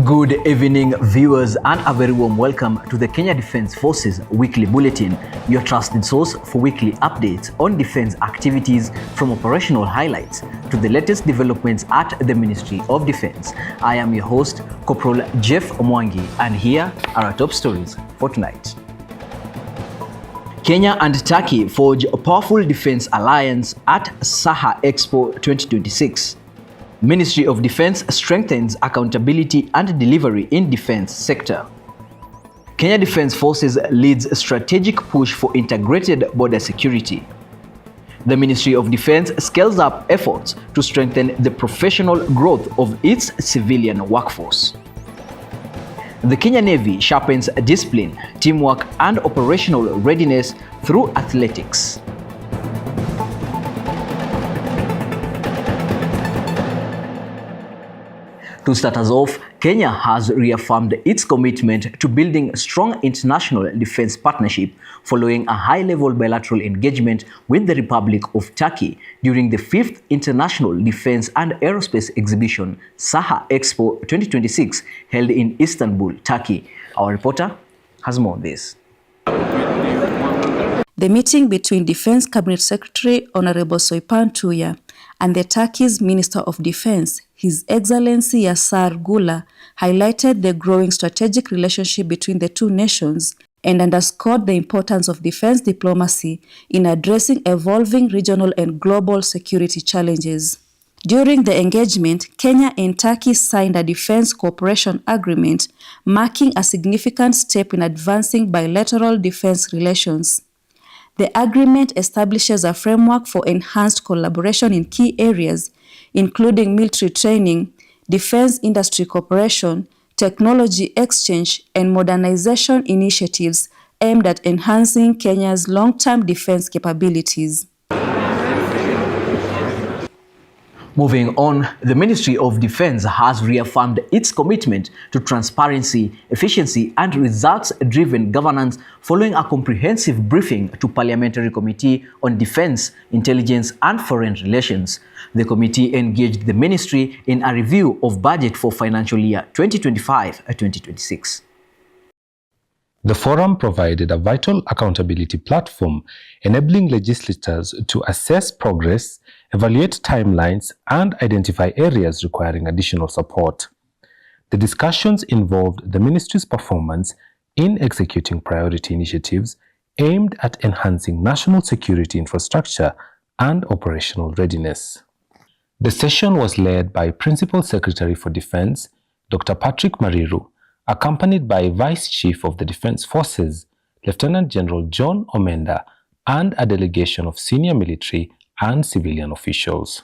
Good evening, viewers, and a very warm welcome to the Kenya Defence Forces Weekly Bulletin, your trusted source for weekly updates on defence activities, from operational highlights to the latest developments at the Ministry of Defence. I am your host, Corporal Jeff Omwangi, and here are our top stories for tonight. Kenya and Turkey forge a powerful defence alliance at Saha Expo 2026. Ministry of Defence strengthens accountability and delivery in defence sector. Kenya Defence Forces leads a strategic push for integrated border security. The Ministry of Defence scales up efforts to strengthen the professional growth of its civilian workforce. The Kenya Navy sharpens discipline, teamwork, and operational readiness through athletics. To start us off, Kenya has reaffirmed its commitment to building a strong international defense partnership following a high-level bilateral engagement with the Republic of Turkey during the 5th International Defense and Aerospace Exhibition, Saha Expo 2026, held in Istanbul, Turkey. Our reporter has more on this. The meeting between Defense Cabinet Secretary Honorable Soypan Tuya and the Turkey's Minister of Defense, His Excellency Yasar Gula, highlighted the growing strategic relationship between the two nations and underscored the importance of defense diplomacy in addressing evolving regional and global security challenges. During the engagement, Kenya and Turkey signed a defense cooperation agreement, marking a significant step in advancing bilateral defense relations. The agreement establishes a framework for enhanced collaboration in key areas, including military training, defense industry cooperation, technology exchange, and modernization initiatives aimed at enhancing Kenya's long-term defense capabilities. Moving on, the Ministry of Defence has reaffirmed its commitment to transparency, efficiency, and results-driven governance following a comprehensive briefing to Parliamentary Committee on Defence, Intelligence, and Foreign Relations. The committee engaged the ministry in a review of budget for financial year 2025-2026. The forum provided a vital accountability platform, enabling legislators to assess progress, evaluate timelines, and identify areas requiring additional support. The discussions involved the ministry's performance in executing priority initiatives aimed at enhancing national security infrastructure and operational readiness. The session was led by Principal Secretary for Defense, Dr. Patrick Mariru, accompanied by Vice Chief of the Defense Forces, Lieutenant General John Omenda, and a delegation of senior military and civilian officials.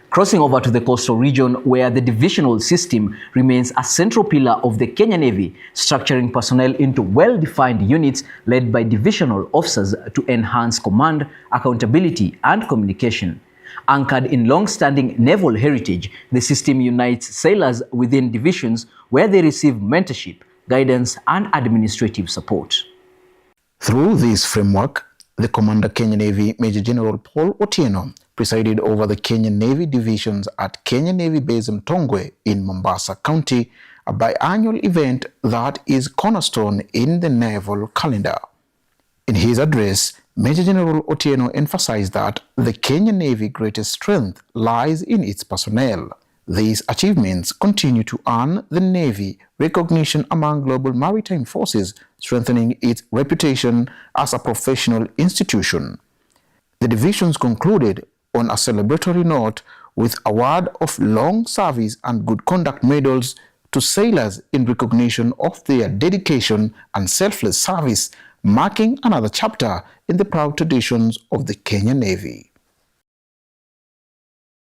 Crossing over to the coastal region, where the divisional system remains a central pillar of the Kenya Navy, structuring personnel into well-defined units led by divisional officers to enhance command, accountability, and communication. Anchored in long-standing naval heritage, the system unites sailors within divisions where they receive mentorship, guidance, and administrative support. Through this framework, the Commander Kenya Navy Major General Paul Otieno presided over the Kenya Navy divisions at Kenya Navy Base Mtongwe in Mombasa County, a biannual event that is cornerstone in the naval calendar. In his address, Major General Otieno emphasized that the Kenya Navy's greatest strength lies in its personnel. These achievements continue to earn the Navy recognition among global maritime forces, strengthening its reputation as a professional institution. The divisions concluded on a celebratory note with award of long service and good conduct medals to sailors in recognition of their dedication and selfless service, marking another chapter in the proud traditions of the Kenya Navy.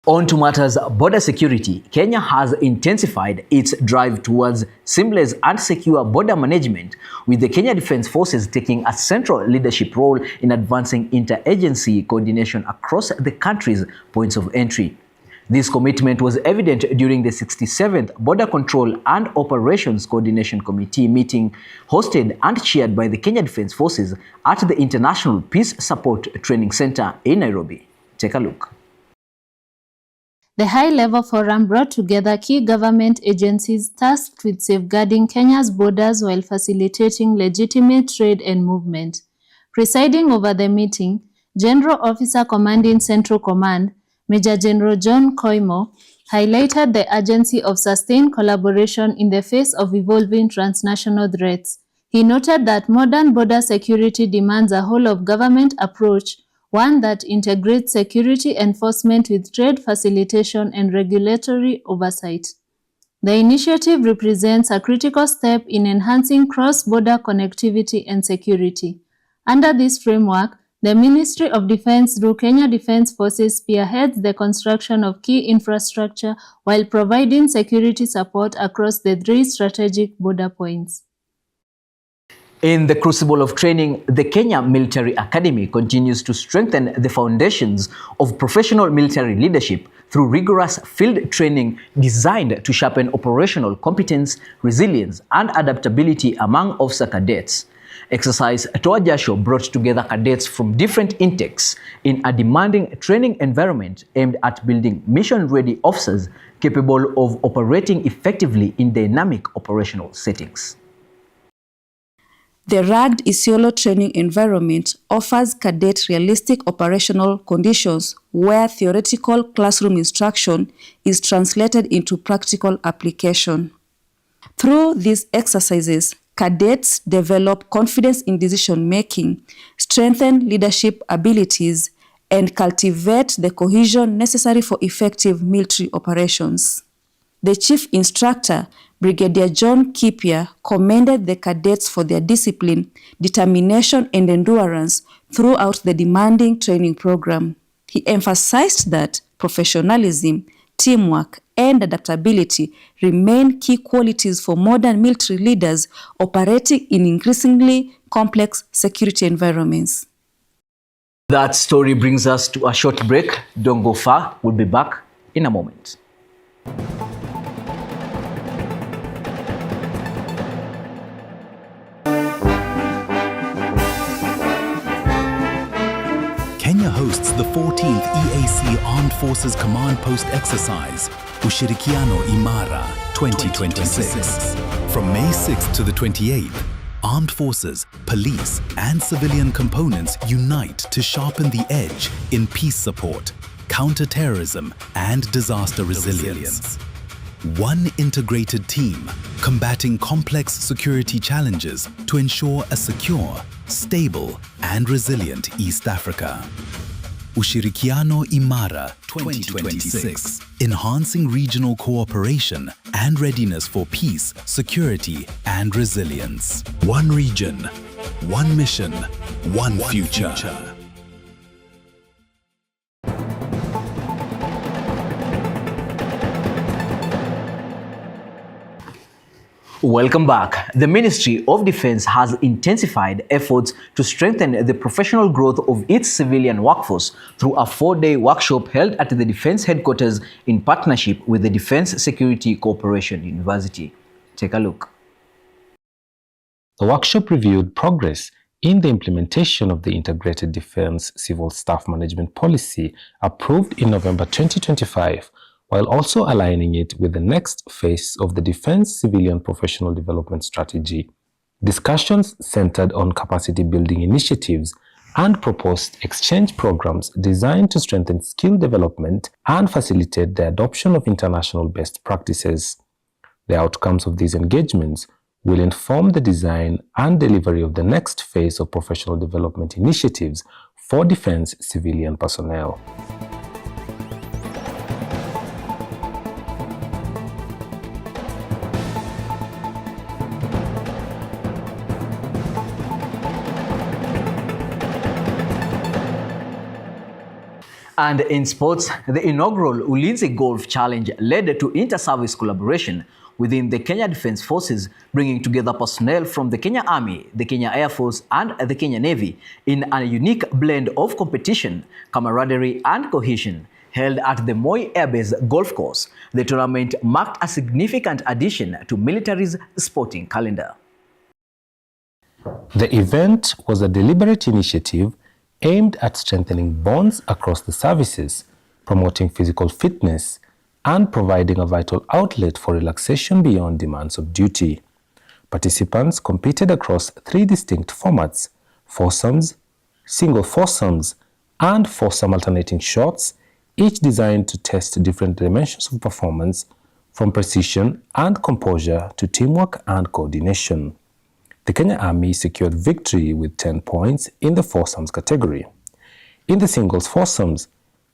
On to matters border security, Kenya has intensified its drive towards seamless and secure border management, with the Kenya Defence Forces taking a central leadership role in advancing interagency coordination across the country's points of entry. This commitment was evident during the 67th Border Control and Operations Coordination Committee meeting hosted and chaired by the Kenya Defence Forces at the International Peace Support Training Center in Nairobi. Take a look. The high-level forum brought together key government agencies tasked with safeguarding Kenya's borders while facilitating legitimate trade and movement. Presiding over the meeting, General Officer Commanding Central Command, Major General John Koimo, highlighted the urgency of sustained collaboration in the face of evolving transnational threats. He noted that modern border security demands a whole-of-government approach, one that integrates security enforcement with trade facilitation and regulatory oversight. The initiative represents a critical step in enhancing cross-border connectivity and security. Under this framework, the Ministry of Defense through Kenya Defence Forces spearheads the construction of key infrastructure while providing security support across the 3 strategic border points. In the crucible of training, the Kenya Military Academy continues to strengthen the foundations of professional military leadership through rigorous field training designed to sharpen operational competence, resilience, and adaptability among officer cadets. Exercise Toa Jasho brought together cadets from different intakes in a demanding training environment aimed at building mission-ready officers capable of operating effectively in dynamic operational settings. The rugged Isiolo training environment offers cadets realistic operational conditions where theoretical classroom instruction is translated into practical application. Through these exercises, cadets develop confidence in decision-making, strengthen leadership abilities, and cultivate the cohesion necessary for effective military operations. The chief instructor, Brigadier John Kipia, commended the cadets for their discipline, determination, and endurance throughout the demanding training program. He emphasized that professionalism, teamwork, and adaptability remain key qualities for modern military leaders operating in increasingly complex security environments. That story brings us to a short break. Don't go far. We'll be back in a moment. Kenya hosts the 14th EAC Armed Forces Command Post Exercise, Ushirikiano Imara 2026. From May 6th to the 28th, armed forces, police, and civilian components unite to sharpen the edge in peace support, counter-terrorism, and disaster resilience. One integrated team combating complex security challenges to ensure a secure, stable, and resilient East Africa. Ushirikiano Imara 2026, enhancing regional cooperation and readiness for peace, security, and resilience. One region, one mission, one future. Welcome back. The Ministry of Defense has intensified efforts to strengthen the professional growth of its civilian workforce through a 4-day workshop held at the Defense Headquarters in partnership with the Defense Security Corporation University. Take a look. The workshop reviewed progress in the implementation of the Integrated Defense Civil Staff Management Policy approved in November 2025, while also aligning it with the next phase of the Defense Civilian Professional Development Strategy. Discussions centered on capacity building initiatives and proposed exchange programs designed to strengthen skill development and facilitate the adoption of international best practices. The outcomes of these engagements will inform the design and delivery of the next phase of professional development initiatives for defense civilian personnel. And in sports, the inaugural Ulinzi Golf Challenge led to inter-service collaboration within the Kenya Defence Forces, bringing together personnel from the Kenya Army, the Kenya Air Force, and the Kenya Navy in a unique blend of competition, camaraderie, and cohesion. Held at the Moi Air Base Golf Course, the tournament marked a significant addition to military's sporting calendar. The event was a deliberate initiative aimed at strengthening bonds across the services, promoting physical fitness, and providing a vital outlet for relaxation beyond demands of duty. Participants competed across 3 distinct formats: foursomes, single foursomes, and foursome alternating shots, each designed to test different dimensions of performance, from precision and composure to teamwork and coordination. The Kenya Army secured victory with 10 points in the foursomes category. In the singles foursomes,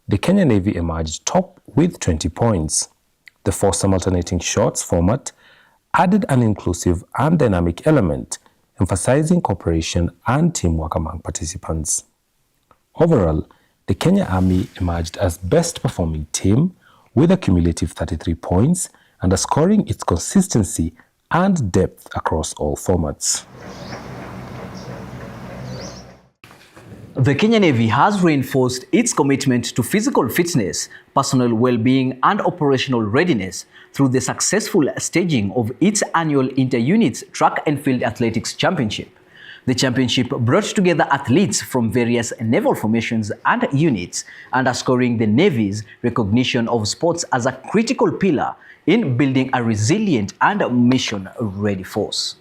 the Kenya Navy emerged top with 20 points. The foursome alternating shots format added an inclusive and dynamic element, emphasizing cooperation and teamwork among participants. Overall, the Kenya Army emerged as best performing team with a cumulative 33 points, underscoring its consistency and depth across all formats. The Kenya Navy has reinforced its commitment to physical fitness, personal well-being, and operational readiness through the successful staging of its annual Inter-Units Track and Field Athletics Championship. The championship brought together athletes from various naval formations and units, underscoring the Navy's recognition of sports as a critical pillar in building a resilient and mission-ready force.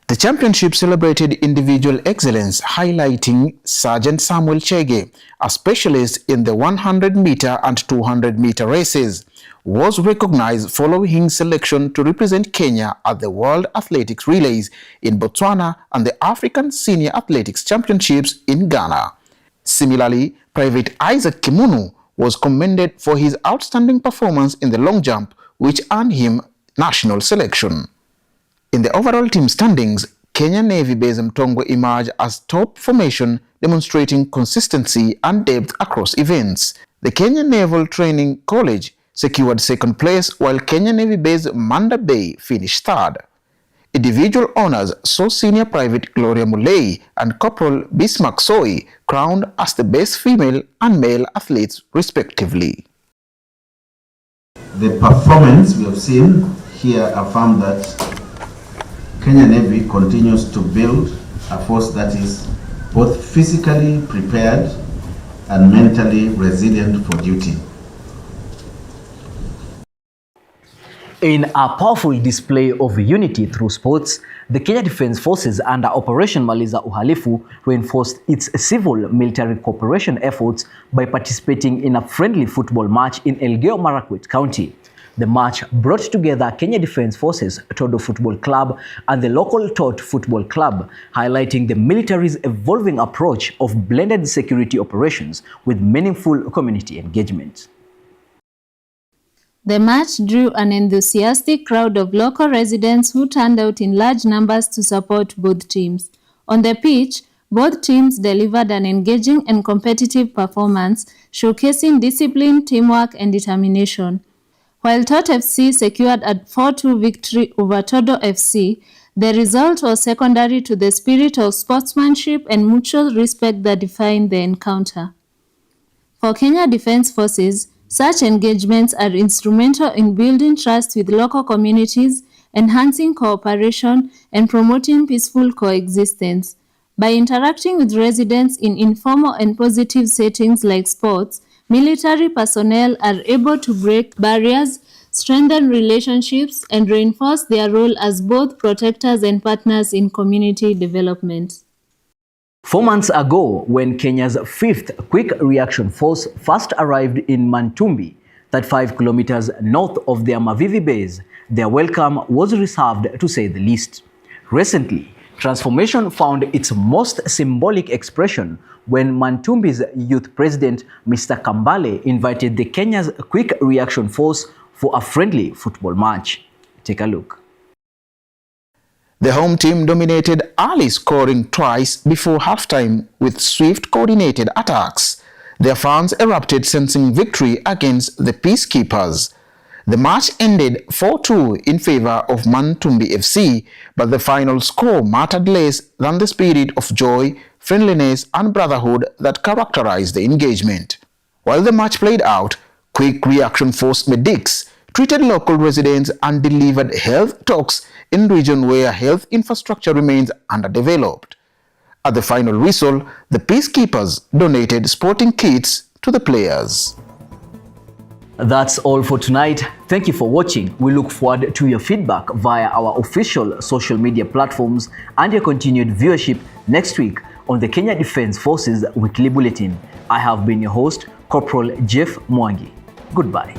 The championship celebrated individual excellence, highlighting Sergeant Samuel Chege, a specialist in the 100-meter and 200-meter races, was recognized following his selection to represent Kenya at the World Athletics Relays in Botswana and the African Senior Athletics Championships in Ghana. Similarly, Private Isaac Kimunu was commended for his outstanding performance in the long jump, which earned him national selection. In the overall team standings, Kenya Navy Base Mtongwe emerged as top formation, demonstrating consistency and depth across events. The Kenya Naval Training College secured second place, while Kenya Navy Base Manda Bay finished third. Individual honors saw Senior Private Gloria Mulei and Corporal Bismarck Soy crowned as the best female and male athletes respectively. The performance we have seen here affirms that Kenya Navy continues to build a force that is both physically prepared and mentally resilient for duty. In a powerful display of unity through sports, the Kenya Defence Forces under Operation Maliza Uhalifu reinforced its civil-military cooperation efforts by participating in a friendly football match in Elgeyo Marakwet County. The match brought together Kenya Defence Forces Todo Football Club and the local Tot Football Club, highlighting the military's evolving approach of blended security operations with meaningful community engagement. The match drew an enthusiastic crowd of local residents who turned out in large numbers to support both teams. On the pitch, both teams delivered an engaging and competitive performance, showcasing discipline, teamwork, and determination. While Tot FC secured a 4-2 victory over Todo FC, the result was secondary to the spirit of sportsmanship and mutual respect that defined the encounter. For Kenya Defence Forces, such engagements are instrumental in building trust with local communities, enhancing cooperation, and promoting peaceful coexistence. By interacting with residents in informal and positive settings like sports, military personnel are able to break barriers, strengthen relationships, and reinforce their role as both protectors and partners in community development. 4 months ago, when Kenya's 5th Quick Reaction Force first arrived in Mantumbi, 35 kilometers north of their Mavivi base, their welcome was reserved, to say the least. Recently, transformation found its most symbolic expression when Mantumbi's youth president, Mr. Kambale, invited the Kenya's Quick Reaction Force for a friendly football match. Take a look. The home team dominated early, scoring twice before halftime with swift coordinated attacks. Their fans erupted, sensing victory against the Peacekeepers. The match ended 4-2 in favor of Mantumbi FC, but the final score mattered less than the spirit of joy, friendliness, and brotherhood that characterized the engagement. While the match played out, Quick Reaction Force medics treated local residents and delivered health talks in a region where health infrastructure remains underdeveloped. At the final whistle, the Peacekeepers donated sporting kits to the players. That's all for tonight. Thank you for watching. We look forward to your feedback via our official social media platforms and your continued viewership next week on the Kenya Defence Forces Weekly Bulletin. I have been your host, Corporal Jeff Mwangi. Goodbye.